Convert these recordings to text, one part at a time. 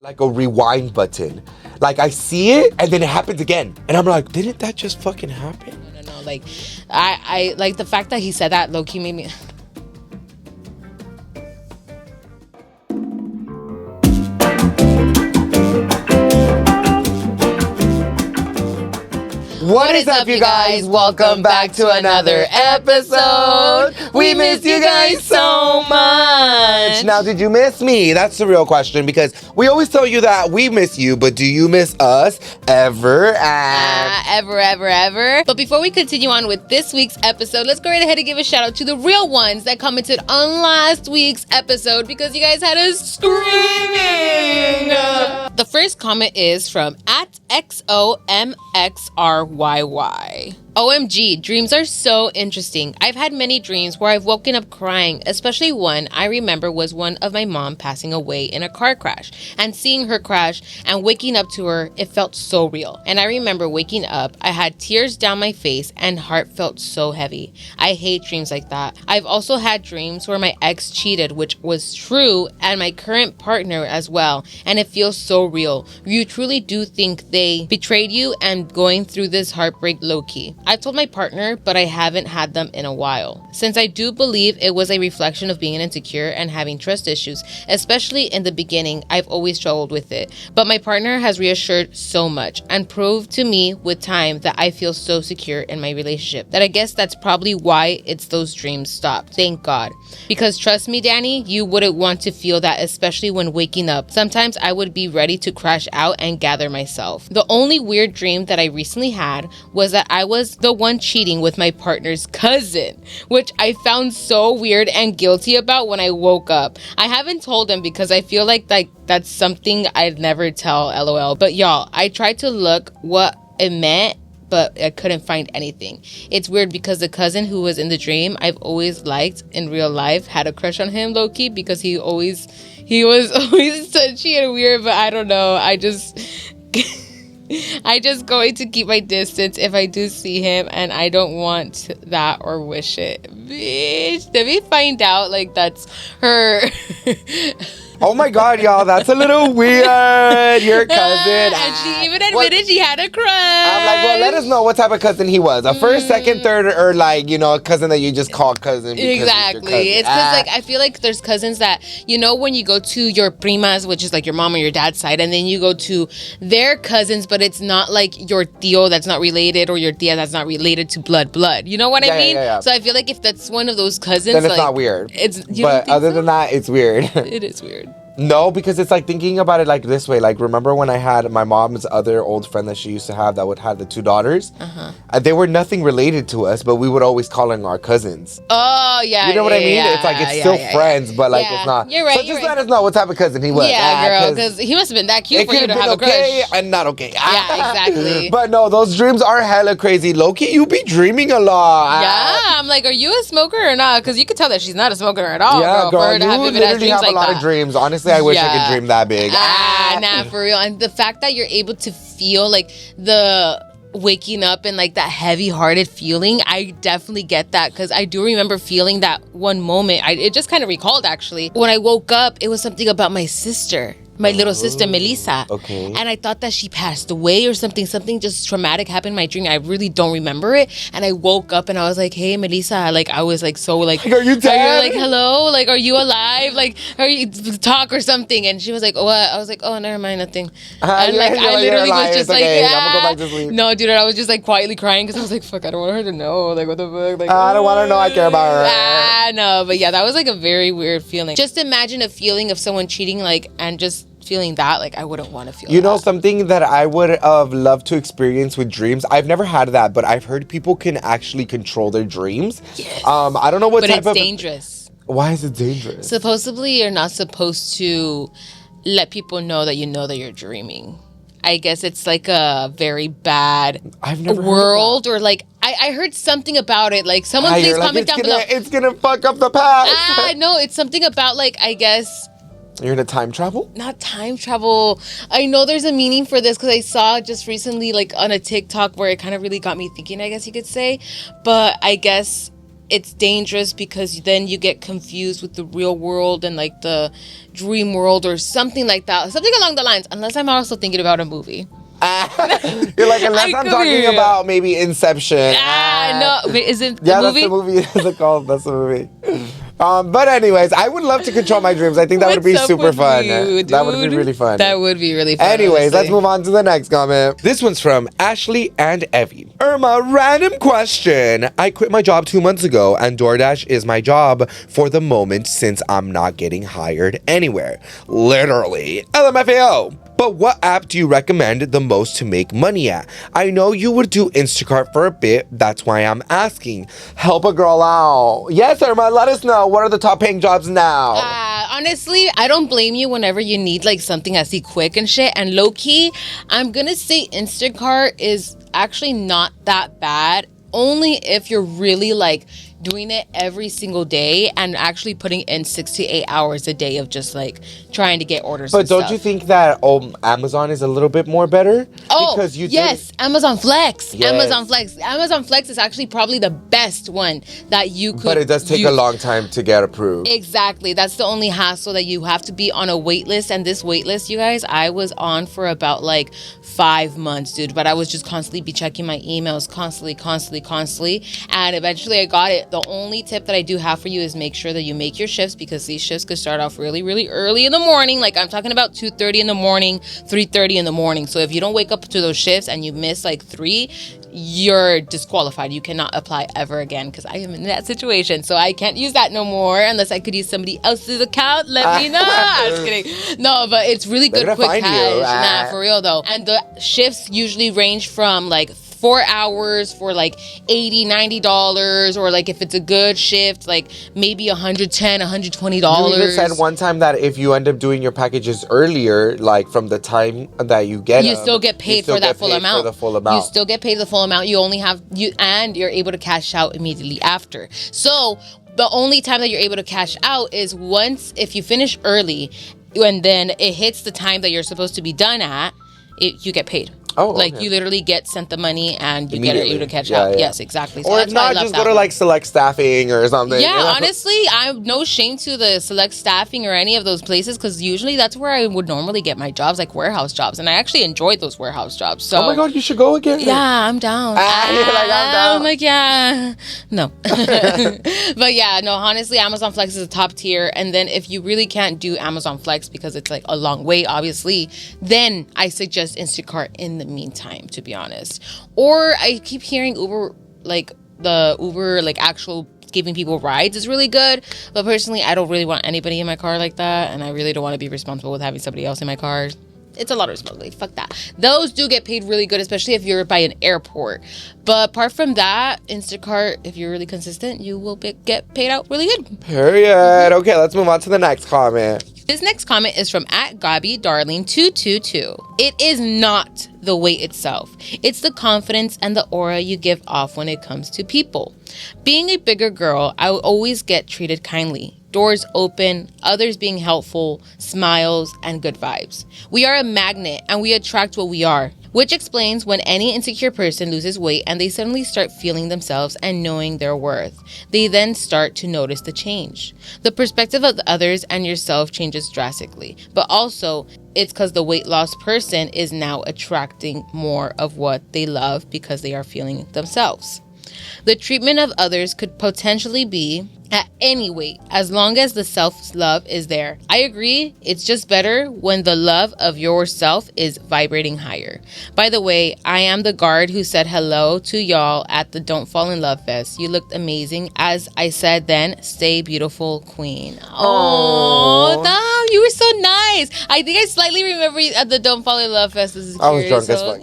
like a rewind button. Like I see it and then it happens again. And I'm like, didn't that just fucking happen? No. Like, I like the fact that he said that low-key made me... What is up, you guys? Welcome back to another episode. We miss you guys so much. Now, did you miss me? That's the real question, because we always tell you that we miss you, but do you miss us ever? Ever. But before we continue on with this week's episode, let's go right ahead and give a shout out to the real ones that commented on last week's episode, because you guys had us screaming. The first comment is from @XOMXRYY. OMG, dreams are so interesting. I've had many dreams where I've woken up crying, especially one I remember was one of my mom passing away in a car crash, and seeing her crash and waking up to her, it felt so real. And I remember waking up, I had tears down my face and heart felt so heavy. I hate dreams like that. I've also had dreams where my ex cheated, which was true, and my current partner as well, and it feels so real. You truly do think they betrayed you and going through this heartbreak low-key. I told my partner, but I haven't had them in a while, since I do believe it was a reflection of being insecure and having trust issues, especially in the beginning. I've always struggled with it, but my partner has reassured so much and proved to me with time that I feel so secure in my relationship that I guess that's probably why it's those dreams stopped. Thank God. Because trust me, Danny, you wouldn't want to feel that, especially when waking up. Sometimes I would be ready to crash out and gather myself. The only weird dream that I recently had was that I was the one cheating with my partner's cousin, which I found so weird and guilty about when I woke up. I haven't told him because I feel like that's something I'd never tell, LOL. But y'all, I tried to look what it meant, but I couldn't find anything. It's weird because the cousin who was in the dream I've always liked in real life had a crush on him low-key, because he was always touchy and weird, but I don't know. I just going to keep my distance if I do see him, and I don't want that or wish it. Bitch, did we find out like that's her? Oh my God, y'all, that's a little weird. Your cousin. And she even admitted she had a crush. I'm like, well, let us know what type of cousin he was. A first, second, third, or like, you know, a cousin that you just call cousin. Exactly. It's because like, I feel like there's cousins that, you know, when you go to your primas, which is like your mom or your dad's side, and then you go to their cousins, but it's not like your tío that's not related or your tía that's not related to blood. You know what I mean? Yeah. So I feel like if that's one of those cousins, then it's like, not weird. But other than that, it's weird. It is weird. No, because it's like thinking about it like this way. Like, remember when I had my mom's other old friend that she used to have that would have the two daughters? They were nothing related to us, but we would always call them our cousins. Oh, yeah. You know what I mean? Yeah, it's like, it's still friends, but like, it's not. You're right. So just let us know what type of cousin he was. Yeah, girl, because he must have been that cute for you to have a crush. Okay and not okay. Yeah, exactly. But no, those dreams are hella crazy. Low-key, you be dreaming a lot. Yeah, I'm like, are you a smoker or not? Because you could tell that she's not a smoker at all. Yeah, girl, you literally have a lot of dreams. Honestly, I wish I could dream that big. Nah, for real. And the fact that you're able to feel like the waking up and like that heavy-hearted feeling, I definitely get that, because I do remember feeling that one moment. It just kind of recalled, actually, when I woke up, it was something about my sister. My little sister, Melissa. Okay. And I thought that she passed away or something. Something just traumatic happened in my dream. I really don't remember it. And I woke up and I was like, hey, Melissa. Like, I was like, so like, are you dead? Are you like, hello? Like, are you alive? Like, are you talk or something? And she was like, what? I was like, oh, never mind, nothing. And like, I literally was just like, okay. I'm gonna go back to sleep. No, dude, I was just like quietly crying because I was like, fuck, I don't want her to know. Like, what the fuck? Like, I don't want her to know I care about her. No, but yeah, that was like a very weird feeling. Just imagine a feeling of someone cheating, like, and just feeling that, like, I wouldn't want to feel You know, something that I would have loved to experience with dreams, I've never had that, but I've heard people can actually control their dreams. Yes. I don't know what type of... But it's dangerous. Why is it dangerous? Supposedly, you're not supposed to let people know that you're dreaming. I guess it's like a very bad world, or like I heard something about it. Like, someone please comment down below. It's gonna fuck up the past. No, it's something about, like, I guess... You're gonna time travel? Not time travel. I know there's a meaning for this because I saw just recently, like, on a TikTok where it kind of really got me thinking, I guess you could say. But I guess it's dangerous because then you get confused with the real world and like the dream world or something like that. Something along the lines, unless I'm also thinking about a movie. You're like, unless I'm talking about maybe Inception. No. Wait, is it yeah, the movie? That's the movie. Is it called? That's the movie. But anyways, I would love to control my dreams. I think that would be super fun. That would be really fun. That would be really fun. Anyways, honestly. let's move on to the next comment. This one's from Ashley and Evie. Irma, random question. I quit my job 2 months ago, and DoorDash is my job for the moment since I'm not getting hired anywhere. Literally. LMFAO. But what app do you recommend the most to make money at? I know you would do Instacart for a bit. That's why I'm asking. Help a girl out. Yes, Irma, let us know. What are the top paying jobs now? Honestly, I don't blame you whenever you need like something that's quick and shit. And low key, I'm gonna say Instacart is actually not that bad. Only if you're really like doing it every single day and actually putting in 6 to 8 hours a day of just like trying to get orders. But don't you think that Amazon is a little bit more better? Oh, because Amazon Flex. Yes. Amazon Flex is actually probably the best one that you could. But it does take a long time to get approved. Exactly. That's the only hassle, that you have to be on a wait list. And this wait list, you guys, I was on for about like 5 months, dude. But I was just constantly be checking my emails constantly. And eventually I got it. The only tip that I do have for you is make sure that you make your shifts, because these shifts could start off really, really early in the morning. Like I'm talking about 2:30 in the morning, 3:30 in the morning. So if you don't wake up to those shifts and you miss like 3, you're disqualified. You cannot apply ever again, because I am in that situation. So I can't use that no more unless I could use somebody else's account. Let me know. I'm just kidding. No, but it's really good quick cash. Nah, for real though. And the shifts usually range from like 4 hours for like $80-$90, or like if it's a good shift, like maybe $110-$120. You even said one time that if you end up doing your packages earlier, like from the time that you get you still get paid for that full amount. You still get paid the full amount. You only have and you're able to cash out immediately after. So the only time that you're able to cash out is once if you finish early, and then it hits the time that you're supposed to be done at, you get paid. Oh, like okay. You literally get sent the money and you get able to catch out. Yeah. Yes, exactly. So or if not, just go to like Select Staffing or something. Yeah, you know? Honestly, I'm no shame to the Select Staffing or any of those places, because usually that's where I would normally get my jobs, like warehouse jobs, and I actually enjoyed those warehouse jobs. So, oh my god, you should go again. Yeah, I'm down. You're like, I'm down. I'm like, yeah, no. But yeah, no. Honestly, Amazon Flex is a top tier, and then if you really can't do Amazon Flex because it's like a long wait, obviously, then I suggest Instacart in the meantime, to be honest. Or I keep hearing Uber, like the Uber, like actual giving people rides is really good. But personally, I don't really want anybody in my car like that, and I really don't want to be responsible with having somebody else in my car. It's a lot of responsibility. Fuck that. Those do get paid really good, especially if you're by an airport. But apart from that, Instacart, if you're really consistent, you will get paid out really good. Period. Okay, let's move on to the next comment. This next comment is from @GabiDarling222. It is not the weight itself. It's the confidence and the aura you give off when it comes to people. Being a bigger girl, I will always get treated kindly. Doors open, others being helpful, smiles, and good vibes. We are a magnet and we attract what we are, which explains when any insecure person loses weight and they suddenly start feeling themselves and knowing their worth. They then start to notice the change. The perspective of the others and yourself changes drastically, but also it's because the weight loss person is now attracting more of what they love because they are feeling themselves. The treatment of others could potentially be at any weight, as long as the self-love is there. I agree, it's just better when the love of yourself is vibrating higher. By the way, I am the guard who said hello to y'all at the Don't Fall in Love Fest. You looked amazing. As I said then, stay beautiful, queen. Oh, no, you were so nice. I think I slightly remember you at the Don't Fall in Love Fest. This is curious. I was drunk as fuck.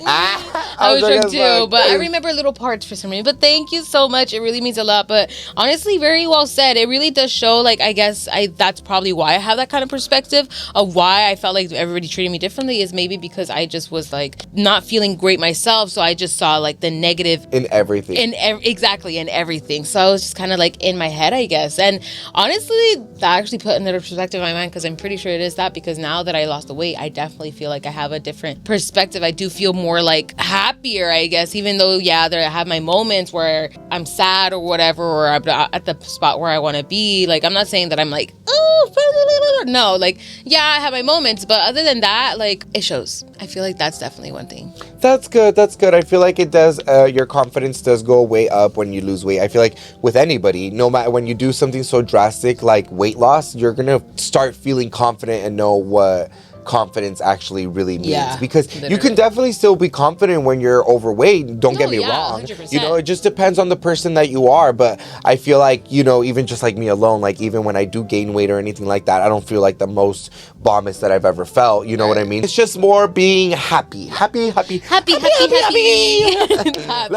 I was drunk too, but I remember little parts for some reason. But thank you so much. It really means a lot. But honestly, very well said. It really does show, like, I guess that's probably why I have that kind of perspective of why I felt like everybody treated me differently, is maybe because I just was like not feeling great myself, so I just saw like the negative in everything. Exactly, in everything. So I was just kind of like in my head, I guess. And honestly, that actually put another perspective in my mind, because I'm pretty sure it is that, because now that I lost the weight, I definitely feel like I have a different perspective. I do feel more like happy happier, I guess, even though, yeah, there I have my moments where I'm sad or whatever, or I'm not at the spot where I want to be. Like, I'm not saying that I'm like, oh, no, like, yeah, I have my moments, but other than that, like, it shows. I feel like that's definitely one thing. That's good. That's good. I feel like it does. Your confidence does go way up when you lose weight. I feel like with anybody, no matter when you do something so drastic like weight loss, you're gonna start feeling confident and know what confidence actually really means, because literally. You can definitely still be confident when you're overweight, don't get me wrong. 100%. You know, it just depends on the person that you are, but I feel like, you know, even just like me alone, like even when I do gain weight or anything like that, I don't feel like the most bombest that I've ever felt, you know what I mean? It's just more being happy. Let's move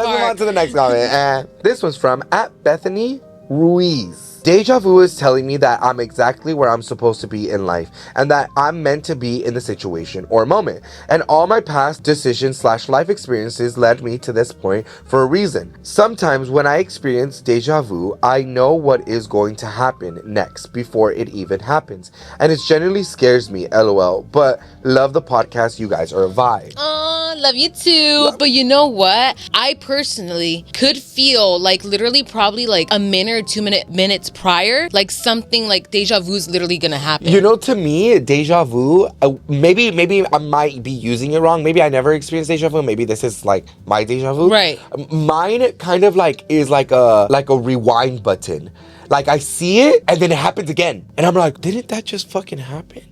on to the next comment. This one's from @Bethany Ruiz. Deja vu is telling me that I'm exactly where I'm supposed to be in life and that I'm meant to be in the situation or moment. And all my past decisions/life experiences led me to this point for a reason. Sometimes when I experience deja vu, I know what is going to happen next before it even happens. And it genuinely scares me, LOL. But love the podcast. You guys are a vibe. Love you too. But you know what? I personally could feel like literally probably like a minute or 2 minutes prior, like something like deja vu is literally gonna happen. You know, to me, deja vu, maybe I might be using it wrong. Maybe I never experienced deja vu. Maybe this is like my deja vu. Right. Mine kind of like is like a rewind button. Like I see it and then it happens again. And I'm like, didn't that just fucking happen?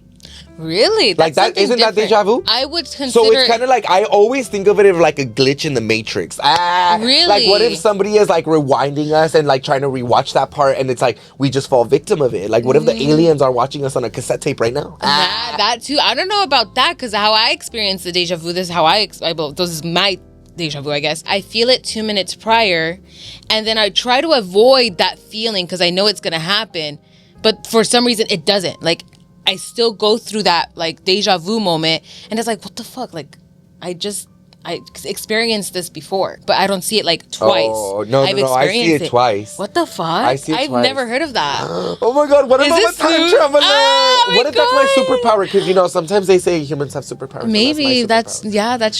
Really? That's like that isn't different. That deja vu? I would consider. So it's kind of like, I always think of it as like a glitch in the Matrix. Really? Like what if somebody is like rewinding us and like trying to rewatch that part and it's like we just fall victim of it? Like what if the aliens are watching us on a cassette tape right now? That too. I don't know about that, because how I experience the deja vu, this is how this is my deja vu, I guess. I feel it 2 minutes prior and then I try to avoid that feeling because I know it's gonna happen, but for some reason it doesn't. Like I still go through that like deja vu moment and it's like, what the fuck? Like I experienced this before, but I don't see it like twice. Oh, no, I see it twice. What the fuck? I see it I've twice. never heard of that. Oh my God, what if I'm a time traveler? What if that's my superpower? Because, you know, sometimes they say humans have superpowers. Maybe that's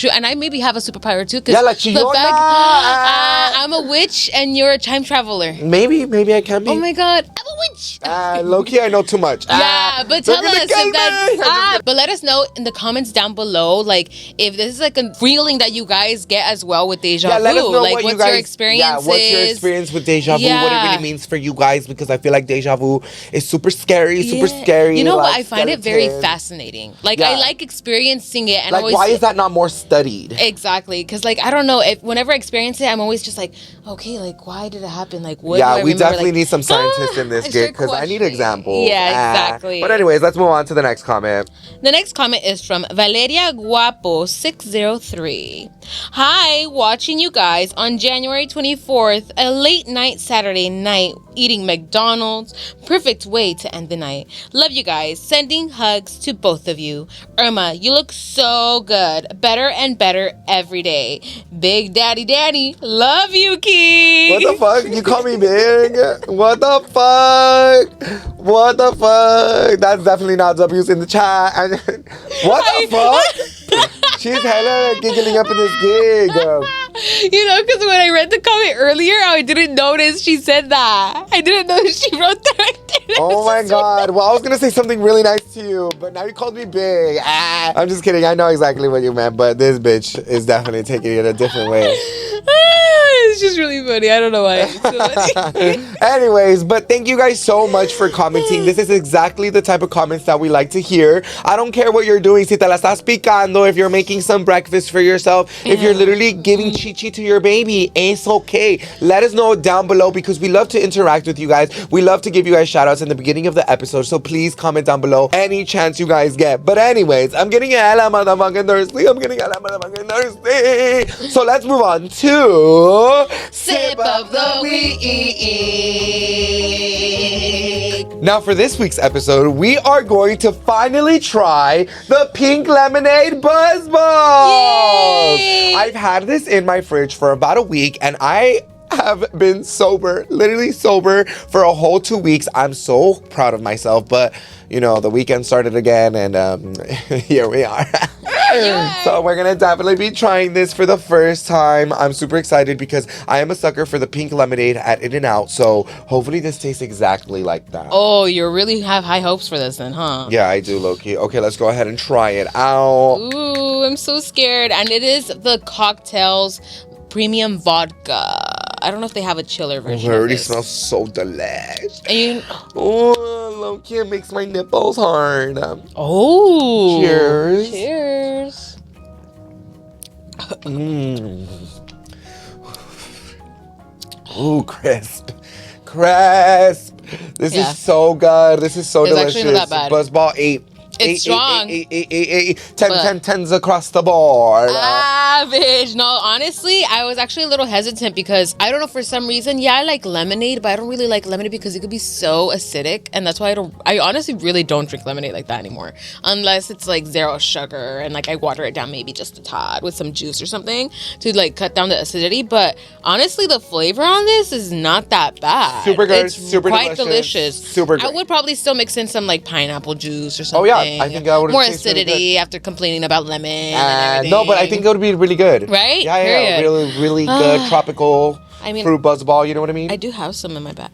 true. And I maybe have a superpower too. Yeah, like Chiona. I'm a witch and you're a time traveler. Maybe I can be. Oh my God, I'm a witch. Low-key, I know too much. Yeah, but tell us if that's... But let us know in the comments down below, like, if this is like a feeling that you guys get as well with deja vu. Let us know like, what's your experience? Yeah, what's your experience with deja vu? What it really means for you guys, because I feel like deja vu is super scary, super scary. You know like, what? I find it very fascinating. Like, I like experiencing it. And like, why is that not more studied? Exactly. Because, like, I don't know. Whenever I experience it, I'm always just like, okay, like, why did it happen? Like, what do I we remember? definitely need some scientists in this gig, because I need examples. Yeah, exactly. But anyways, let's move on to the next comment. The next comment is from Valeria Guapo 603. Hi, watching you guys on January 24th, a late night Saturday night, eating McDonald's. Perfect way to end the night. Love you guys. Sending hugs to both of you. Irma, you look so good. Better and better every day. Big Daddy. Love you, King. What the fuck? You call me big? What the fuck? That's definitely not W's in the chat. What the fuck? She's hella giggling up in this gig. You know, because when I read the comment earlier, I didn't notice she said that. I didn't know she wrote that right there. Oh my God. Well, I was going to say something really nice to you, but now you called me big. I'm just kidding. I know exactly what you meant, but this bitch is definitely taking it a different way. It's just really funny. I don't know why. It's so funny. Anyways, but thank you guys so much for commenting. This is exactly the type of comments that we like to hear. I don't care what you're doing. Si te la estás picando, if you're making some breakfast for yourself, if you're literally giving chichi to your baby, it's okay. Let us know down below, because we love to interact with you guys. We love to give you guys shout outs in the beginning of the episode. So please comment down below any chance you guys get. But anyways, I'm getting hella motherfucking thirsty. So let's move on to Sip of the Week. Now for this week's episode, we are going to finally try the pink lemonade buzz balls. Yay! I've had this in my fridge for about a week and I have been sober, literally sober for a whole 2 weeks. I'm so proud of myself, but you know, the weekend started again and here we are. So we're gonna definitely be trying this for the first time. I'm super excited because I am a sucker for the pink lemonade at In-N-Out. So hopefully this tastes exactly like that. Oh, you really have high hopes for this then, huh? Yeah, I do, low-key. Okay, let's go ahead and try it out. Ooh, I'm so scared. And it is the Cocktails Premium Vodka. I don't know if they have a chiller version. It already of this. smells so delish. And Oh, low-key, it makes my nipples hard. oh. Cheers. Cheers. Ooh, crisp. Crisp. This is so good. This is so It's delicious. actually not that bad. Buzzball 8. It's strong. 10s across the board. Savage. No, honestly, I was actually a little hesitant because I don't know, for some reason, yeah, I like lemonade, but I don't really like lemonade because it could be so acidic, and that's why I honestly really don't drink lemonade like that anymore, unless it's like 0 sugar and like I water it down maybe just a tad with some juice or something to like cut down the acidity. But honestly, the flavor on this is not that bad. Super good. It's super quite delicious. delicious. Super good. I would probably still mix in some like pineapple juice or something. Oh yeah, I think I would more taste really acidity good. after complaining about lemon and everything. No, but I think it would be really good. Right? Yeah, Period. really, really good tropical fruit buzzball. You know what I mean? I do have some in my bag.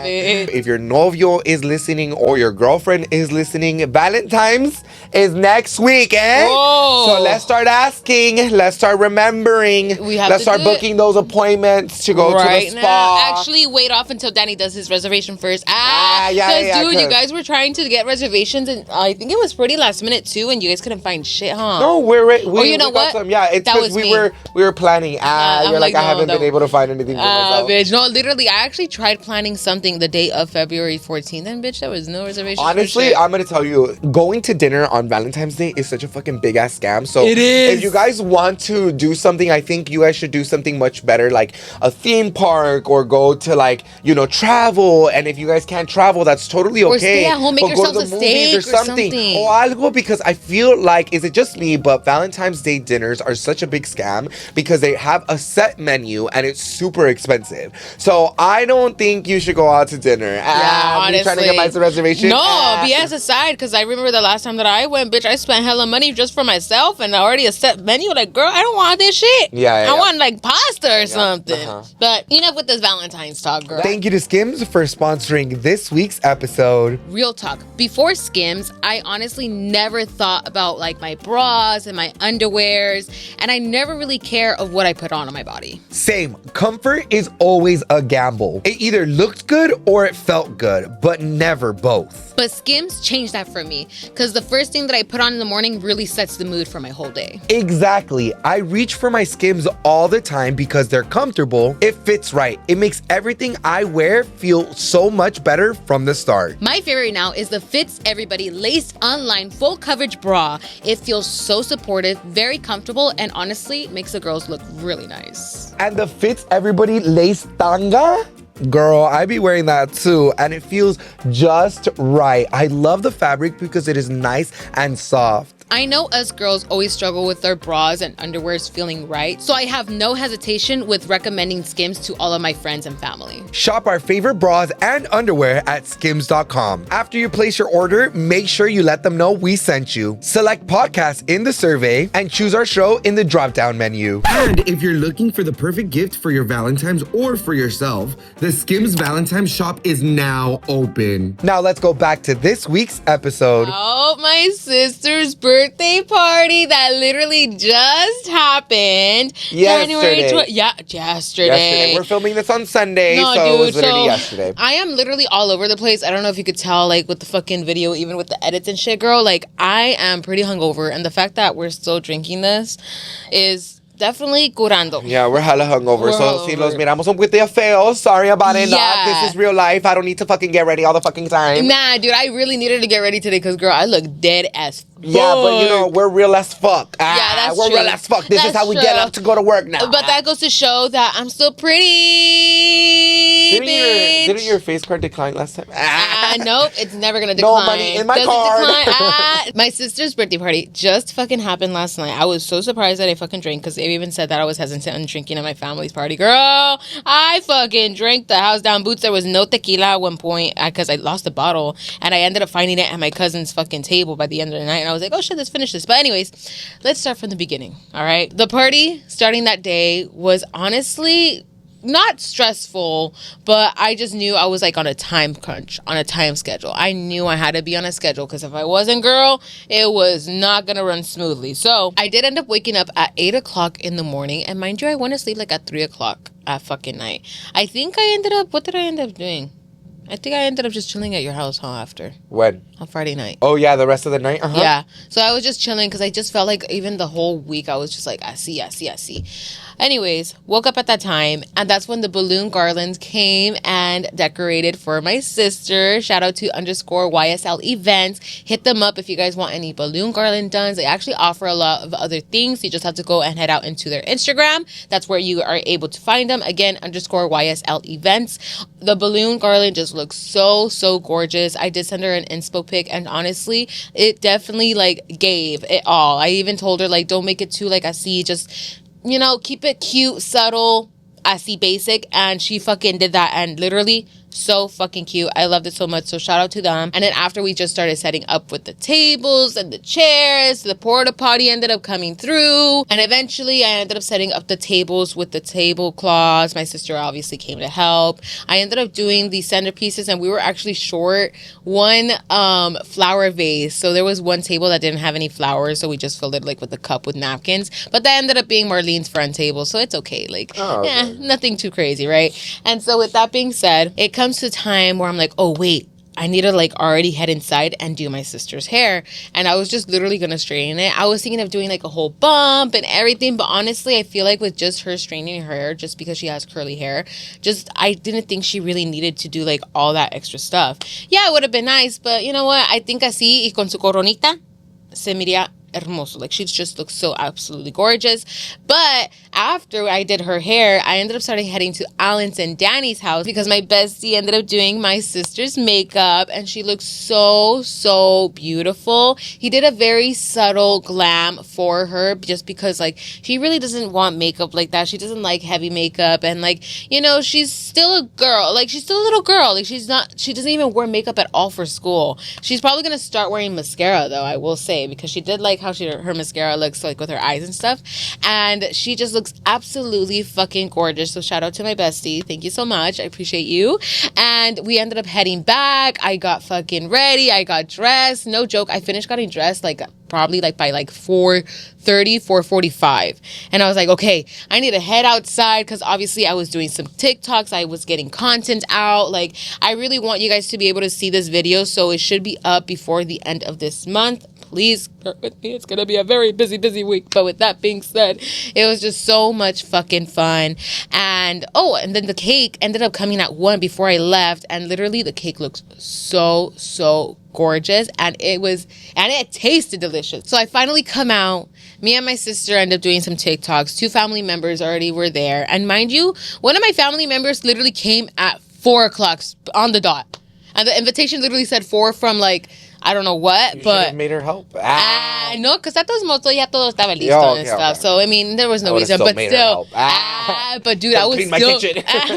If your novio is listening or your girlfriend is listening, Valentine's is next week, eh? Whoa. So let's start asking. Let's start remembering. Let's start booking those appointments to go to the spa. Now. Actually, wait off until Danny does his reservation first. Dude, you guys were trying to get reservations, and I think it was pretty last minute too, and you guys couldn't find shit, huh? No, we know got what? some. Yeah, it's that because was we were planning. You're like, I haven't been able to find anything for myself. Bitch, no, literally, I actually tried planning something the day of February 14th, and bitch, there was no reservation. Honestly, I'm gonna tell you, going to dinner on Valentine's Day is such a fucking big ass scam. So it is. If you guys want to do something, I think you guys should do something much better, like a theme park or go to like, travel. And if you guys can't travel, that's totally okay. Or stay at home, make yourselves a steak or something. Or algo, because I feel like, is it just me, but Valentine's Day dinners are such a big scam because they have a set menu and it's super expensive. So I don't think you should go out to dinner. Honestly. Trying to get my reservation? No, BS aside, because I remember the last time that I went, bitch, I spent hella money just for myself and already a set menu. Like, girl, I don't want this shit. I want like pasta or something. But enough with this Valentine's talk, girl. Thank you to Skims for sponsoring this week's episode. Real talk. Before Skims, I honestly never thought about like my bras and my underwears, and I never really care of what I put on my body. Same. Comfort is always a gamble. It either looked good or it felt good, but never both. But Skims changed that for me, because the first thing that I put on in the morning really sets the mood for my whole day. Exactly. I reach for my Skims all the time because they're comfortable. It fits right. It makes everything I wear feel so much better from the start. My favorite now is the Fits Everybody Lace Online Full Coverage Bra. It feels so supportive, very comfortable, and honestly makes the girls look really nice. And the Fits Everybody Lace Tanga? Girl, I be wearing that too, and it feels just right. I love the fabric because it is nice and soft. I know us girls always struggle with our bras and underwears feeling right, so I have no hesitation with recommending Skims to all of my friends and family. Shop our favorite bras and underwear at skims.com. After you place your order, make sure you let them know we sent you. Select podcast in the survey and choose our show in the drop-down menu. And if you're looking for the perfect gift for your Valentine's or for yourself, the Skims Valentine's shop is now open. Now let's go back to this week's episode. Oh, my sister's birthday party that literally just happened. Yesterday. Yesterday. We're filming this on Sunday, No, so dude, it was literally yesterday. I am literally all over the place. I don't know if you could tell, like, with the fucking video, even with the edits and shit, girl. Like, I am pretty hungover, and the fact that we're still drinking this is definitely curando. Yeah, we're hella hungover. So, si los miramos un poquito feos, sorry about it. Yeah. This is real life. I don't need to fucking get ready all the fucking time. Nah, dude, I really needed to get ready today because, girl, I look dead as fuck. Yeah, but we're real as fuck. That's we're true. real as fuck. This is That's how we get up to go to work now. But that goes to show that I'm still pretty. Didn't your face card decline last time? Nope, it's never gonna decline. No money in my card. My sister's birthday party just fucking happened last night. I was so surprised that I fucking drank because they even said that I was hesitant on drinking at my family's party. Girl, I fucking drank the house down boots. There was no tequila at one point because I lost the bottle and I ended up finding it at my cousin's fucking table by the end of the night. And I was like, oh shit, let's finish this. But anyways, let's start from the beginning. All right. The party starting that day was honestly not stressful, but I just knew I was like on a time crunch, on a time schedule. I knew I had to be on a schedule because if I wasn't, girl, it was not gonna run smoothly. So I did end up waking up at 8 o'clock in the morning, and mind you, I went to sleep like at 3 o'clock at fucking night. I think I ended up, what did I end up doing? I think I ended up just chilling at your house, huh, after? When? On Friday night. Oh, yeah, the rest of the night? Uh-huh. Yeah. So I was just chilling because I just felt like even the whole week I was just like, I see. Anyways, woke up at that time, and that's when the balloon garlands came and decorated for my sister. Shout out to _YSL events. Hit them up if you guys want any balloon garland done. They actually offer a lot of other things. You just have to go and head out into their Instagram. That's where you are able to find them. Again, _YSL events. The balloon garland just looks so gorgeous. I did send her an inspo pic, and honestly, it definitely like gave it all. I even told her like, don't make it too like así, just, you know, keep it cute, subtle, así basic, and she fucking did that, and literally so fucking cute. I loved it so much, so shout out to them. And then after we just started setting up with the tables and the chairs, the porta potty ended up coming through, and eventually I ended up setting up the tables with the tablecloths. My sister obviously came to help. I ended up doing the centerpieces, and we were actually short one flower vase, so there was one table that didn't have any flowers, so we just filled it like with a cup with napkins, but that ended up being Marlene's front table, so it's okay, like nothing too crazy, right? And so with that being said, it comes to time where I'm like, oh wait, I need to like already head inside and do my sister's hair. And I was just literally gonna straighten it. I was thinking of doing like a whole bump and everything, but honestly I feel like with just her straightening her hair, just because she has curly hair, just I didn't think she really needed to do like all that extra stuff. Yeah, it would have been nice, but you know what, I think así y con su coronita se miría hermoso. Like, she just looks so absolutely gorgeous. But after I did her hair, I ended up starting heading to Alan's and Danny's house because my bestie ended up doing my sister's makeup, and she looks so beautiful. He did a very subtle glam for her just because like she really doesn't want makeup like that. She doesn't like heavy makeup, and like, you know, she's still a girl. Like, she's still a little girl. Like, she doesn't even wear makeup at all for school. She's probably gonna start wearing mascara though, I will say, because she did like how her mascara looks like with her eyes and stuff, and she just looks absolutely fucking gorgeous. So shout out to my bestie, thank you so much, I appreciate you. And we ended up heading back. I got fucking ready, I got dressed, no joke, I finished getting dressed like probably like by like 4:30, 4:45, and I was like, okay, I need to head outside because obviously I was doing some TikToks, I was getting content out. Like, I really want you guys to be able to see this video, so it should be up before the end of this month. Please bear with me. It's going to be a very busy week. But with that being said, it was just so much fucking fun. And, and then the cake ended up coming at 1 before I left. And literally the cake looks so gorgeous. And it tasted delicious. So I finally come out. Me and my sister ended up doing some TikToks. 2 family members already were there. And mind you, one of my family members literally came at 4 o'clock on the dot. And the invitation literally said 4 from like, I don't know what, you but made her help. No, because at those motos ya todo estaba listo and stuff. Okay. So I mean, there was no reason, but still, but dude, I was still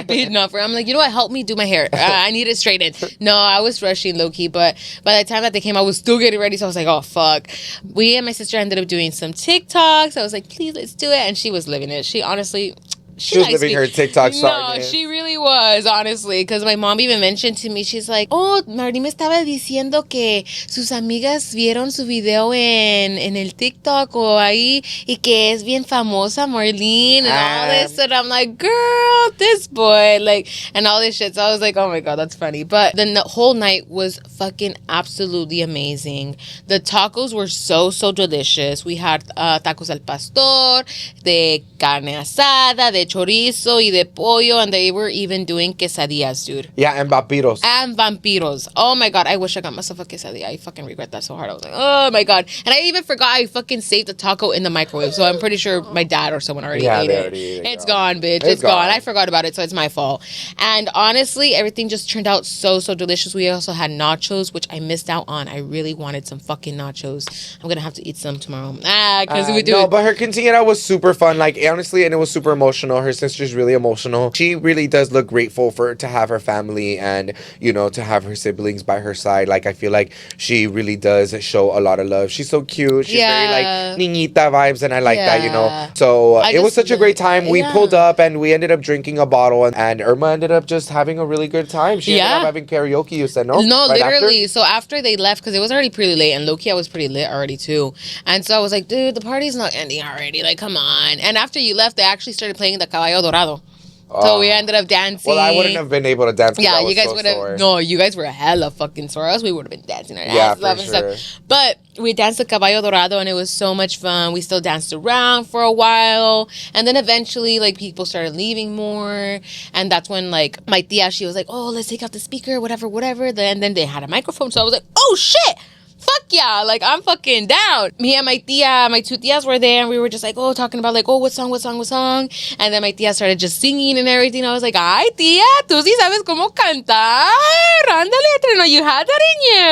paid enough for. I'm like, you know what? Help me do my hair. I need it straightened. No, I was rushing low key, but by the time that they came, I was still getting ready. So I was like, oh fuck. We and my sister ended up doing some TikToks. I was like, please, let's do it, and she was living it. She honestly. She was living her TikTok star. No, she really was, honestly, because my mom even mentioned to me, she's like, Marlene me estaba diciendo que sus amigas vieron su video en el TikTok o ahí y que es bien famosa Marlene and all this, and I'm like, girl, this boy, like, and all this shit. So I was like, oh my god, that's funny. But then the whole night was fucking absolutely amazing. The tacos were so delicious. We had tacos al pastor, de carne asada, de de chorizo y de pollo, and they were even doing quesadillas, dude. Yeah, and vampiros. And vampiros. Oh my god, I wish I got myself a quesadilla. I fucking regret that so hard. I was like, oh my god. And I even forgot I fucking saved the taco in the microwave. So I'm pretty sure my dad or someone already ate it. It's gone, bitch. It's gone. I forgot about it, so it's my fault. And honestly, everything just turned out so delicious. We also had nachos, which I missed out on. I really wanted some fucking nachos. I'm gonna have to eat some tomorrow. Because we do. No, but her quinceañera was super fun. Like, honestly, and it was super emotional. Her sister's really emotional. She really does look grateful to have her family and, you know, to have her siblings by her side. Like, I feel like she really does show a lot of love. She's so cute. She's very, like, niñita vibes, and I like that, you know. So, it was such a great time. We pulled up, and we ended up drinking a bottle, and Irma ended up just having a really good time. She ended up having karaoke, you said, no? No, right literally. After? So, after they left, because it was already pretty late, and low-key, I was pretty lit already, too. And so, I was like, dude, the party's not ending already. Like, come on. And after you left, they actually started playing the Caballo Dorado. So we ended up dancing. Well, I wouldn't have been able to dance. Yeah, you guys would have. No, you guys were hella fucking sore. Else we would have been dancing our asses off and stuff. But we danced the Caballo Dorado, and it was so much fun. We still danced around for a while, and then eventually, like, people started leaving more, and that's when, like, my tia, she was like, "Oh, let's take out the speaker, whatever." And then they had a microphone, so I was like, "Oh shit." Fuck yeah, like, I'm fucking down. Me and my tia, my two tias were there, and we were just like, talking about, like, what song. And then my tia started just singing and everything. I was like, ay, tia, tú sí sabes cómo cantar. Ándale, Trino, you had that in you.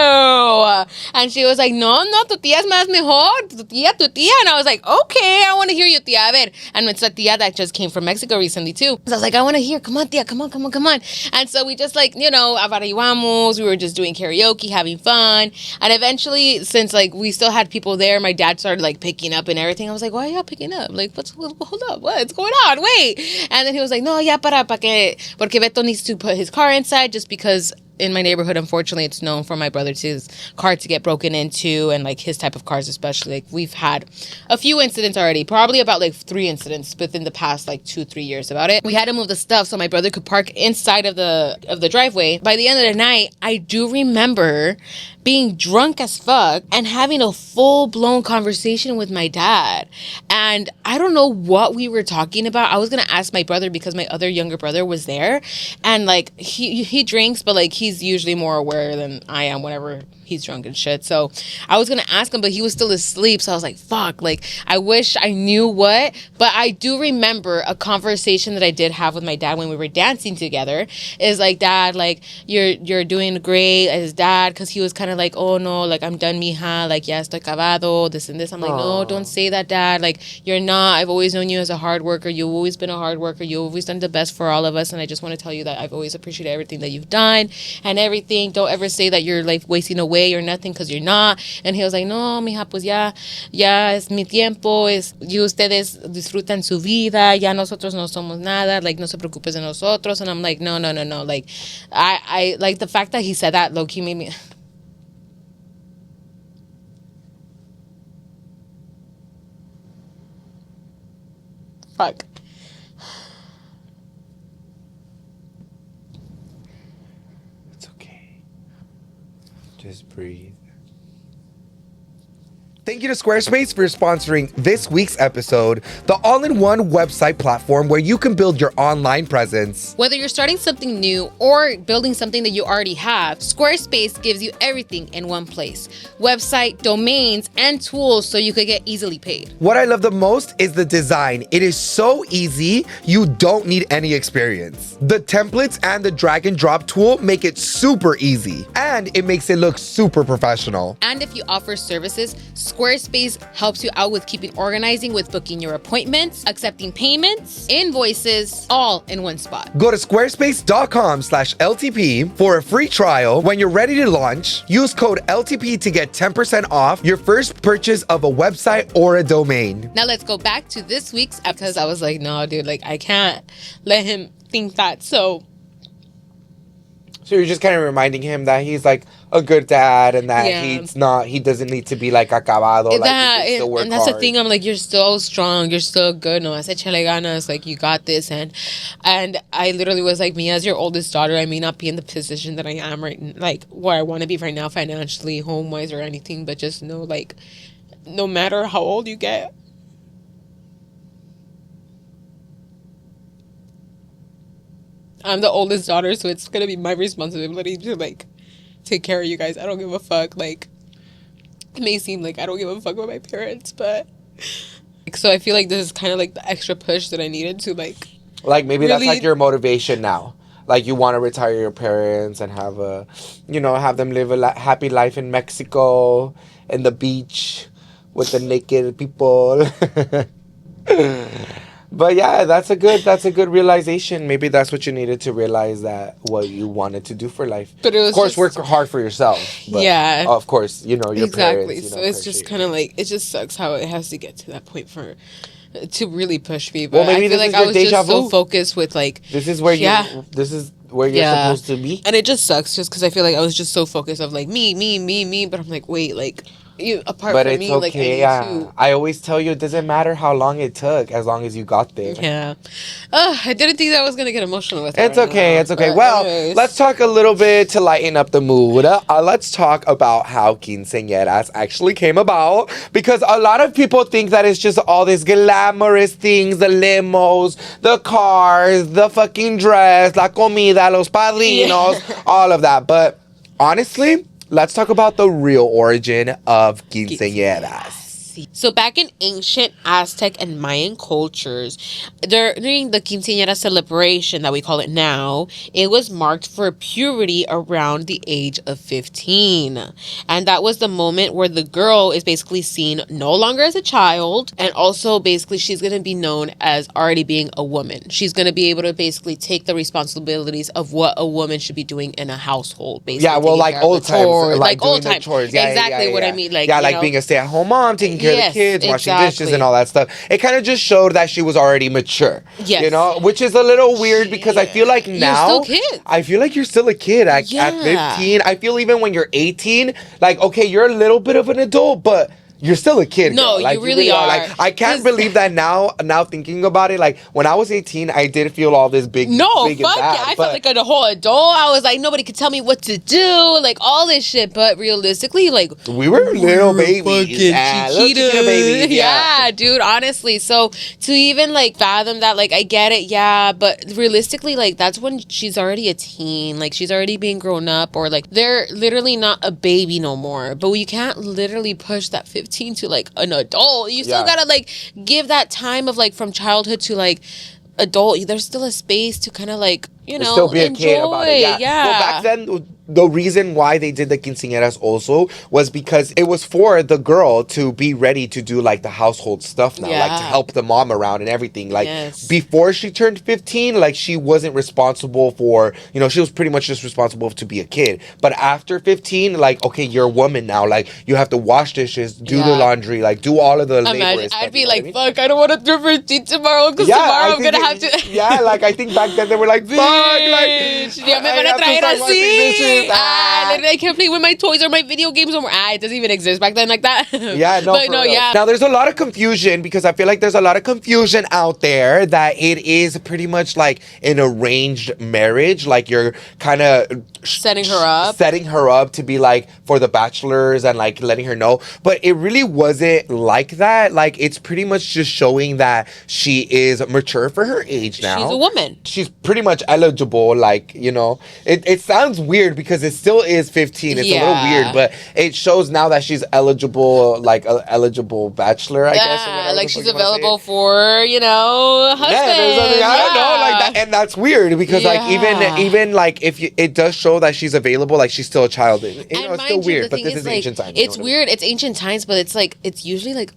And she was like, no, tu tia es más mejor. Tu tia. And I was like, okay, I want to hear you, tia. A ver. And it's a tia that just came from Mexico recently, too. So I was like, I want to hear. Come on, tia. Come on. And so we just, like, you know, avariguamos. We were just doing karaoke, having fun. And eventually, since, like, we still had people there, my dad started, like, picking up and everything. I was like, why are y'all picking up? Like, hold up, what's going on? Wait. And then he was like, no, ya para que, porque Beto needs to put his car inside, just because in my neighborhood, unfortunately, it's known for my brother's car to get broken into, and, like, his type of cars especially. Like, we've had a few incidents already, probably about, like, 3 incidents within the past, like, 2-3 years about it. We had to move the stuff so my brother could park inside of the driveway. By the end of the night, I do remember being drunk as fuck and having a full-blown conversation with my dad. And I don't know what we were talking about. I was gonna ask my brother because my other younger brother was there, and, like, he drinks, but, like, he's usually more aware than I am whenever he's drunk and shit. So I was gonna ask him, but he was still asleep. So I was like, fuck, like, I wish I knew what. But I do remember a conversation that I did have with my dad when we were dancing together. Is like, Dad, like, you're doing great as dad, because he was kind of like, oh no, like, I'm done, mija, like, ya estoy acabado, this and this. I'm like, no, don't say that, Dad. Like, you're not. I've always known you as a hard worker. You've always been a hard worker. You've always done the best for all of us, and I just want to tell you that I've always appreciated everything that you've done and everything. Don't ever say that you're, like, wasting away or nothing, because you're not. And he was like, no, mija, pues ya es mi tiempo, y ustedes disfrutan su vida, ya nosotros no somos nada, like, no se preocupes de nosotros. And I'm like, no, like, I like the fact that he said that, low-key made me... Fuck. It's okay. Just breathe. Thank you to Squarespace for sponsoring this week's episode, the all-in-one website platform where you can build your online presence. Whether you're starting something new or building something that you already have, Squarespace gives you everything in one place. Website, domains, and tools so you could get easily paid. What I love the most is the design. It is so easy, you don't need any experience. The templates and the drag and drop tool make it super easy, and it makes it look super professional. And if you offer services, Squarespace helps you out with keeping organizing, with booking your appointments, accepting payments, invoices, all in one spot. Go to squarespace.com/LTP for a free trial. When you're ready to launch, use code LTP to get 10% off your first purchase of a website or a domain. Now let's go back to this week's episode, because I was like, no, dude, like, I can't let him think that. So you're just kind of reminding him that he's, like, a good dad, and that he doesn't need to be, like, acabado. Like, he still work and that's hard. the thing. I'm like, you're so strong. You're so good. No, échale ganas. Like, you got this. And I literally was like, me as your oldest daughter, I may not be in the position that I am right, like, where I want to be right now, financially, home-wise, or anything. But just know, like, no matter how old you get, I'm the oldest daughter, so it's gonna be my responsibility to like take care of you guys. I don't give a fuck. Like, it may seem like I don't give a fuck about my parents, but so I feel like this is kind of like the extra push that I needed to like maybe really... that's like your motivation now. Like, you want to retire your parents and have have them live a happy life in Mexico, in the beach, with the naked people. But yeah, that's a good realization. Maybe that's what you needed to realize, that what you wanted to do for life. But it was, of course, work hard for yourself. But yeah. Of course, your exactly. parents. So it's just kind of like, it just sucks how it has to get to that point to really push me. But maybe I feel like I was just so focused with like, this is where you're supposed to be. And it just sucks just because I feel like I was just so focused of like me. But I'm like, wait, like, apart from me, like, I need to... I always tell you, it doesn't matter how long it took, as long as you got there. Yeah. I didn't think that I was going to get emotional with it. It's okay. Well, anyways, let's talk a little bit to lighten up the mood. Let's talk about how quinceañeras actually came about, because a lot of people think that it's just all these glamorous things, the limos, the cars, the fucking dress, la comida, los padrinos, all of that. But honestly, let's talk about the real origin of quinceañeras. So back in ancient Aztec and Mayan cultures, during the quinceañera celebration that we call it now, it was marked for puberty around the age of 15. And that was the moment where the girl is basically seen no longer as a child, and also basically she's going to be known as already being a woman. She's going to be able to basically take the responsibilities of what a woman should be doing in a household, basically. Yeah, well, like old times. Like old times. Yeah, exactly what I mean. Like, like being a stay-at-home mom, taking care of the kids, washing dishes and all that stuff. It kind of just showed that she was already mature. Yes. Which is a little weird, because I feel like now... You're still kids. I feel like you're still a kid at 15. I feel even when you're 18, like, okay, you're a little bit of an adult, but... you're still a kid. No, like, you really are. Like, I can't believe that now thinking about it. Like, when I was 18, I did feel all this big. No, big fuck yeah. I felt like a whole adult. I was like, nobody could tell me what to do. Like, all this shit. But realistically, like, we were little babies. Little chiquita babies. Yeah, dude, honestly. So, to even, like, fathom that, like, I get it, yeah. But realistically, like, that's when she's already a teen. Like, she's already being grown up. Or, like, they're literally not a baby no more. But you can't literally push that 15 to like an adult. You still gotta like give that time of like from childhood to like adult. There's still a space to kind of like, still be enjoy. A kid about it. Yeah. Well, back then, the reason why they did the quinceañeras also was because it was for the girl to be ready to do like the household stuff now, like to help the mom around and everything. Like before she turned 15, like she wasn't responsible for, she was pretty much just responsible to be a kid. But after 15, like, okay, you're a woman now. Like you have to wash dishes, do the laundry, like do all of the labor. I'd be like, fuck, I don't want to do routine tomorrow because tomorrow I'm going to have to. Yeah, like I think back then they were like, fuck, like, ya me van a traer así. I can't play with my toys or my video games no more. It doesn't even exist back then like that. Yeah, no, but no, yeah. Now, there's a lot of confusion, because I feel like there's a lot of confusion out there that it is pretty much like an arranged marriage. Like you're kind of setting her up to be like for the bachelors and like letting her know. But it really wasn't like that. Like it's pretty much just showing that she is mature for her age now. She's a woman. She's pretty much eligible. Like, it sounds weird because it still is 15. It's a little weird, but it shows now that she's eligible, like an eligible bachelor, I guess. Yeah, like she's available for, husband. Yeah, I don't know, like that, and that's weird because like even like if it does show that she's available, like she's still a child. It's still weird, but this is like, ancient times. It's weird. It's ancient times, but it's like it's usually like,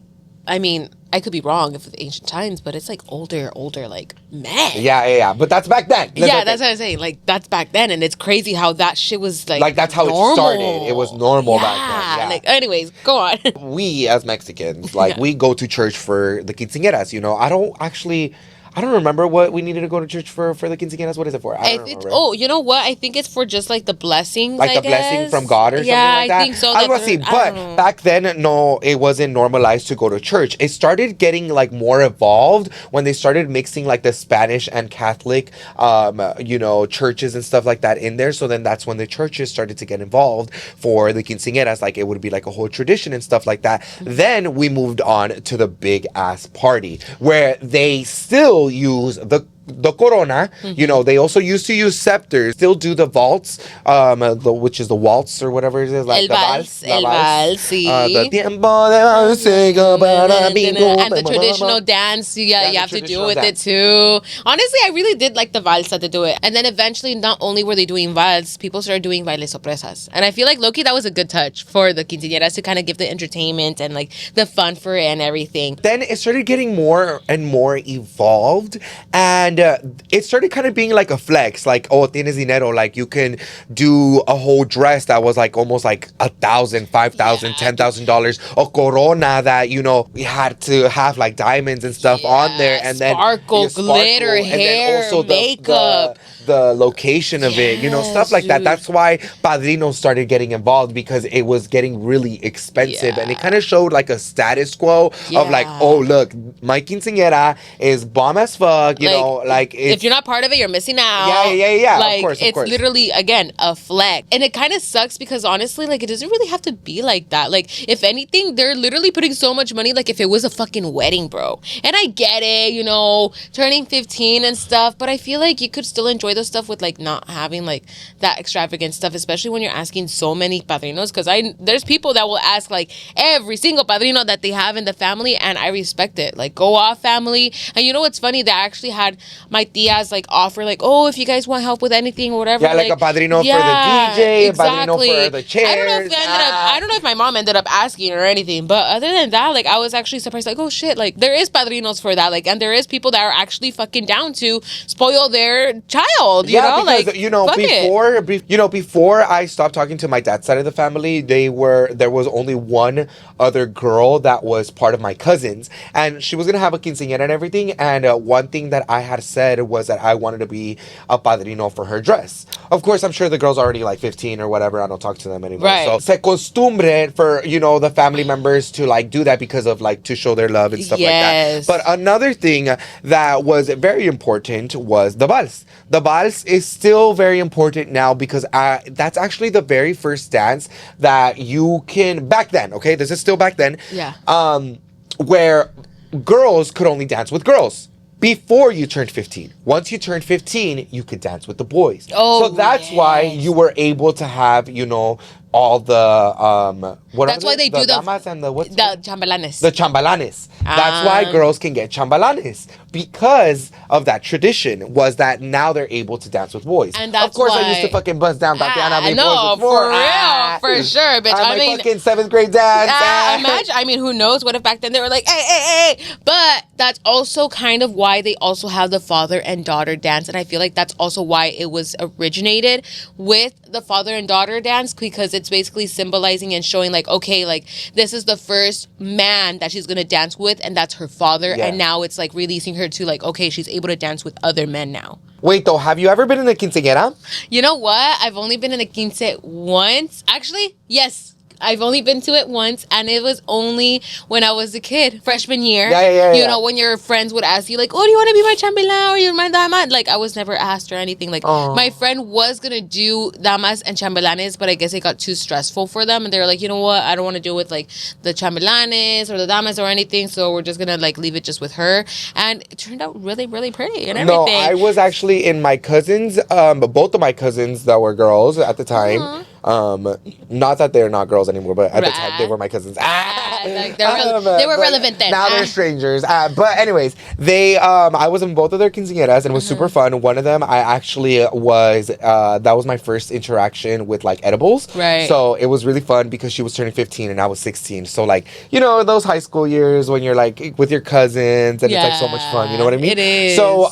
I mean, I could be wrong if it's ancient times, but it's like older, like men. Yeah. But that's back then. That's what I'm saying. Like that's back then, and it's crazy how that shit was like. Like that's how normal. It started. It was normal back then. Yeah. Like, anyways, go on. We as Mexicans, like we go to church for the quinceañeras. I don't remember what we needed to go to church for the quinceañeras. What is it for? I don't remember. Oh, you know what? I think it's for just like the blessings, like the blessing from God or something like that. Yeah, I think so. I was see, but back then, no, it wasn't normalized to go to church. It started getting like more evolved when they started mixing like the Spanish and Catholic, churches and stuff like that in there. So then that's when the churches started to get involved for the quinceañeras. Like it would be like a whole tradition and stuff like that. Then we moved on to the big ass party where they still use the the corona. You know, they also used to use scepters. Still do the vals, which is the waltz or whatever it is, like El the vals, la el vals. vals, sí. The tiempo de balsego para mí. And the traditional dance, you have to do with it too. Honestly, I really did like the vals that they do it. And then eventually, not only were they doing vals, people started doing bailes sorpresas. And I feel like, low-key, that was a good touch for the quinceañeras to kind of give the entertainment and like the fun for it and everything. Then it started getting more and more evolved, and it started kind of being like a flex, like, oh, tienes dinero, like you can do a whole dress that was like almost like $1,000, $5,000, $10,000, a corona that, you know, you had to have like diamonds and stuff on there, and sparkle, then glitter, and hair, then also makeup. The location of it, you know, stuff like that. That's why padrinos started getting involved, because it was getting really expensive, and it kind of showed like a status quo of like, oh, look, my quinceañera is bomb as fuck, you know, like if you're not part of it, you're missing out. Yeah. Like, of course. it's literally, again, a flex. And it kind of sucks because honestly, like, it doesn't really have to be like that. Like, if anything, they're literally putting so much money, like if it was a fucking wedding, bro. And I get it, you know, turning 15 and stuff, but I feel like you could still enjoy the stuff with like not having like that extravagant stuff, especially when you're asking so many padrinos, because there's people that will ask like every single padrino that they have in the family, and I respect it. Like, go off, family. And you know what's funny? They actually had my tias like offer like, oh, if you guys want help with anything or whatever, like a padrino for the DJ, exactly. a padrino for the chairs. I don't know if my mom ended up asking or anything, but other than that, like, I was actually surprised, like, oh shit, like there is padrinos for that, like, and there is people that are actually fucking down to spoil their child. You know, because, like, you know, before I stopped talking to my dad's side of the family, there was only one other girl that was part of my cousins, and she was gonna have a quinceañera and everything. And one thing that I had said was that I wanted to be a padrino for her dress. Of course, I'm sure the girl's already like 15 or whatever. I don't talk to them anymore. Right. So se costumbre for, you know, the family members to like do that because of like to show their love and stuff like that. But another thing that was very important was the vals. The vals is still very important now because that's actually the very first dance that you can, back then, okay? This is still back then. Yeah. Where girls could only dance with girls before you turned 15. Once you turned 15, you could dance with the boys. So that's why you were able to have, you know, all the that's why they do damas and the chambelanes. The chambelanes. That's why girls can get chambelanes, because of that tradition. Was that now they're able to dance with boys. And that's, of course, I used to fucking buzz down Tatiana boys before. For real, for sure, bitch. I mean, fucking 7th grade dance. Imagine. I mean, who knows? What if back then they were like, hey. But that's also kind of why they also have the father and daughter dance, and I feel like that's also why it was originated with the father and daughter dance, because it's basically symbolizing and showing like, okay, like this is the first man that she's gonna dance with, and that's her father. And now it's like releasing her to like, okay, she's able to dance with other men now. Wait, though, have you ever been in a quinceañera? You know what? I've only been in a quince once. Actually, yes. I've only been to it once, and it was only when I was a kid, freshman year. You know, when your friends would ask you, like, oh, do you want to be my chambelán or you're my dama? Like, I was never asked or anything. Like, my friend was going to do damas and chambelanes, but I guess it got too stressful for them. And they were like, you know what? I don't want to deal with, like, the chambelanes or the damas or anything, so we're just going to, like, leave it just with her. And it turned out really, really pretty and everything. No, I was actually in my cousins, both of my cousins that were girls at the time. Not that they're not girls anymore, but at the time they were my cousins. Like they were relevant then. Now they're strangers. But anyways, I was in both of their quinceañeras, and it was super fun. One of them, I actually was, that was my first interaction with like edibles. Right. So it was really fun because she was turning 15 and I was 16. So like, you know, those high school years when you're like with your cousins and it's like so much fun. You know what I mean? It is. So,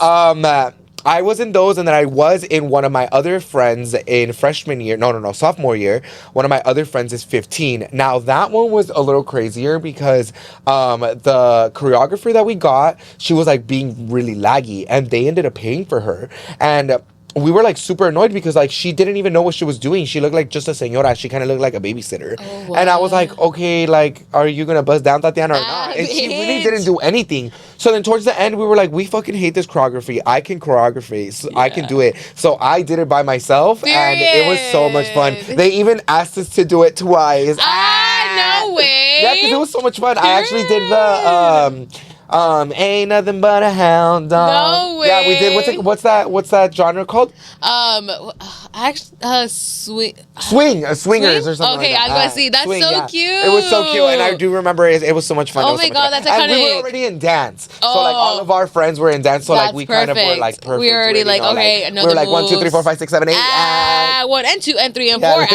I was in those, and then I was in one of my other friends in freshman year. No, sophomore year. One of my other friends is 15. Now, that one was a little crazier because the choreographer that we got, she was like being really laggy, and they ended up paying for her. And we were like super annoyed because like she didn't even know what she was doing. She looked like just a señora. She kind of looked like a babysitter. Oh, wow. And I was like, okay, like, are you gonna buzz down Tatiana or not? And she really didn't do anything. So then towards the end, we were like, we fucking hate this choreography. I can choreography. So I can do it. So I did it by myself. And it was so much fun. They even asked us to do it twice. No way. Yeah, because it was so much fun. I actually did the... ain't nothing but a hound dog. No güey. Yeah, we did. What's that genre called? Actually, swingers Swingers or something okay, like that. algo así. That's swing, so yeah. cute. It was so cute, and I do remember it was so much fun. Oh my God, that's iconic. And we were already in dance, so like all of our friends were in dance, so like we kind of were like perfect. We were already like, okay, we were like 1, 2, 3, 4, 5, 6, 7, 8. 1 and 2 and 3 and 4.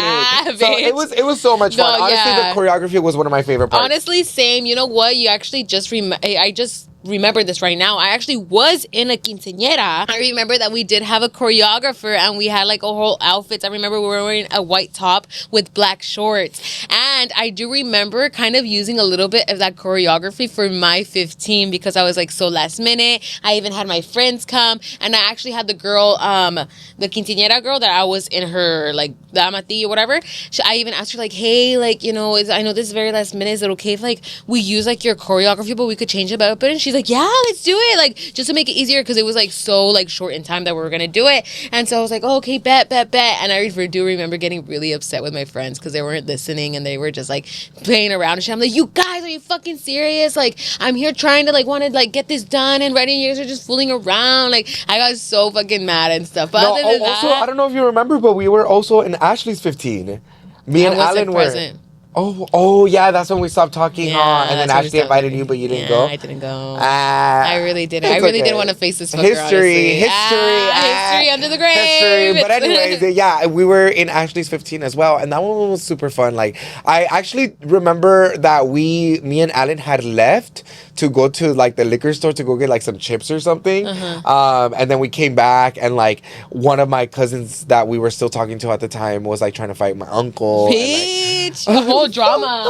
So it was so much fun. Honestly, the choreography was one of my favorite parts. Honestly, same. You know what? You actually I just remember this right now. I actually was in a quinceañera. I remember that we did have a choreographer and we had like a whole outfits. I remember we were wearing a white top with black shorts. And I do remember kind of using a little bit of that choreography for my 15 because I was like so last minute. I even had my friends come and I actually had the girl, the quinceañera girl that I was in her like damati or whatever. I even asked her like, hey, like, you know, I know this is very last minute. Is it okay if like we use like your choreography but we could change it up? And she's like, yeah, let's do it, like just to make it easier because it was like so like short in time that we were gonna do it. And so I was like, oh, okay, bet. And I do remember getting really upset with my friends because they weren't listening and they were just like playing around and shit. I'm like, you guys, are you fucking serious? Like, I'm here trying to like want to like get this done and ready, and you guys are just fooling around. Like, I got so fucking mad and stuff. But other than also, that, I don't know if you remember, but we were also in Ashley's 15. Me and Alan were present. Oh yeah, that's when we stopped talking, Yeah, and then Ashley invited you, but you didn't go. I didn't go. I really didn't. I really didn't want to face this fucker, history under the grave. History. But anyways, yeah, we were in Ashley's 15 as well, and that one was super fun. Like, I actually remember that me and Alan had left to go to like the liquor store to go get like some chips or something, and then we came back, and like one of my cousins that we were still talking to at the time was like trying to fight my uncle. Bitch, the whole drama.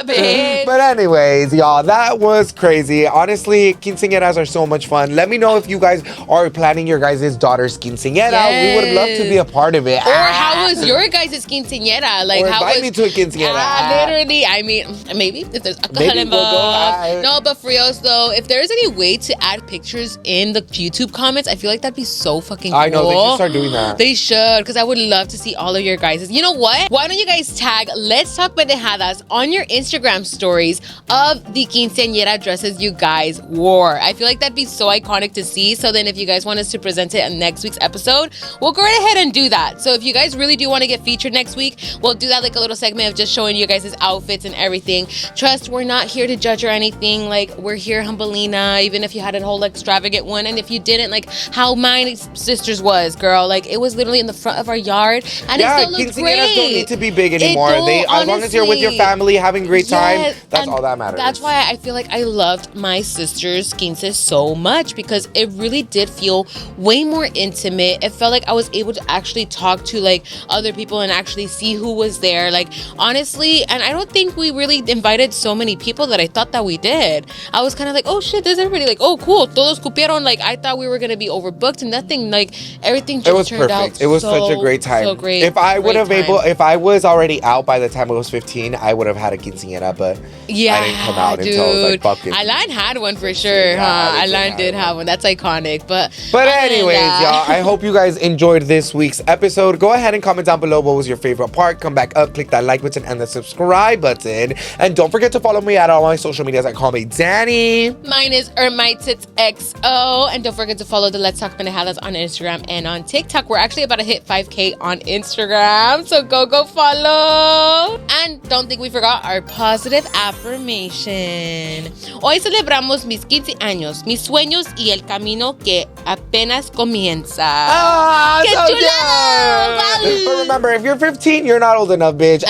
Bitch. But anyways, y'all, that was crazy. Honestly, quinceañeras are so much fun. Let me know if you guys are planning your guys' daughter's quinceañera. Yes. We would love to be a part of it. Or how was your guys' quinceañera? Like, or how invite was me to a quinceañera. literally, I mean, maybe if there's alcohol involved. No, but for reals though, if there's any way to add pictures in the YouTube comments, I feel like that'd be so fucking cool. I know, they should start doing that. They should, because I would love to see all of your guys'. You know what? Why don't you guys tag Let's Talk Pendejadas on your Instagram stories of the quinceañera dresses you guys wore. I feel like that'd be so iconic to see. So then if you guys want us to present it in next week's episode, we'll go right ahead and do that. So if you guys really do want to get featured next week, we'll do that like a little segment of just showing you guys' outfits and everything. Trust, we're not here to judge or anything. Like, we're here humbleina, even if you had a whole extravagant one. And if you didn't, like how my sister's was, girl. Like, it was literally in the front of our yard. And it still looked great. Quinceañeras don't need to be big anymore. As long as you're with your family having a great time, that's all that matters. That's why I feel like I loved my sister's quince so much, because it really did feel way more intimate. It felt like I was able to actually talk to like other people and actually see who was there. Like, honestly, and I don't think we really invited so many people that I thought that we did. I was kind of like, oh shit, there's everybody. Like, oh cool, todos cupieron. Like, I thought we were gonna be overbooked and nothing. Like, everything just turned out. It was such a great time. So great. If I would have if I was already out by the time I was 15, I would have had a quinceañera, but yeah, I didn't come out until I was like fucking. Alan had one for sure, huh? Alan did have one. That's iconic. But anyways, y'all, I hope you guys enjoyed this week's episode. Go ahead and comment down below what was your favorite part. Come back up, click that like button and the subscribe button. And don't forget to follow me at all my social medias at Call Me Danny. Mine is XO. And don't forget to follow the Let's Talk Pendejadas on Instagram and on TikTok. We're actually about to hit 5K on Instagram, so go follow. And don't think we forgot our positive affirmation. Hoy celebramos mis 15 años, mis sueños y el camino que apenas comienza. ¡Qué so chulada! But remember, if you're 15, you're not old enough, bitch.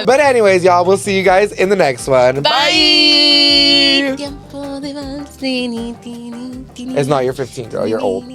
But anyways, y'all, we'll see you guys in the next one. Bye! It's not, you're 15, girl. You're old.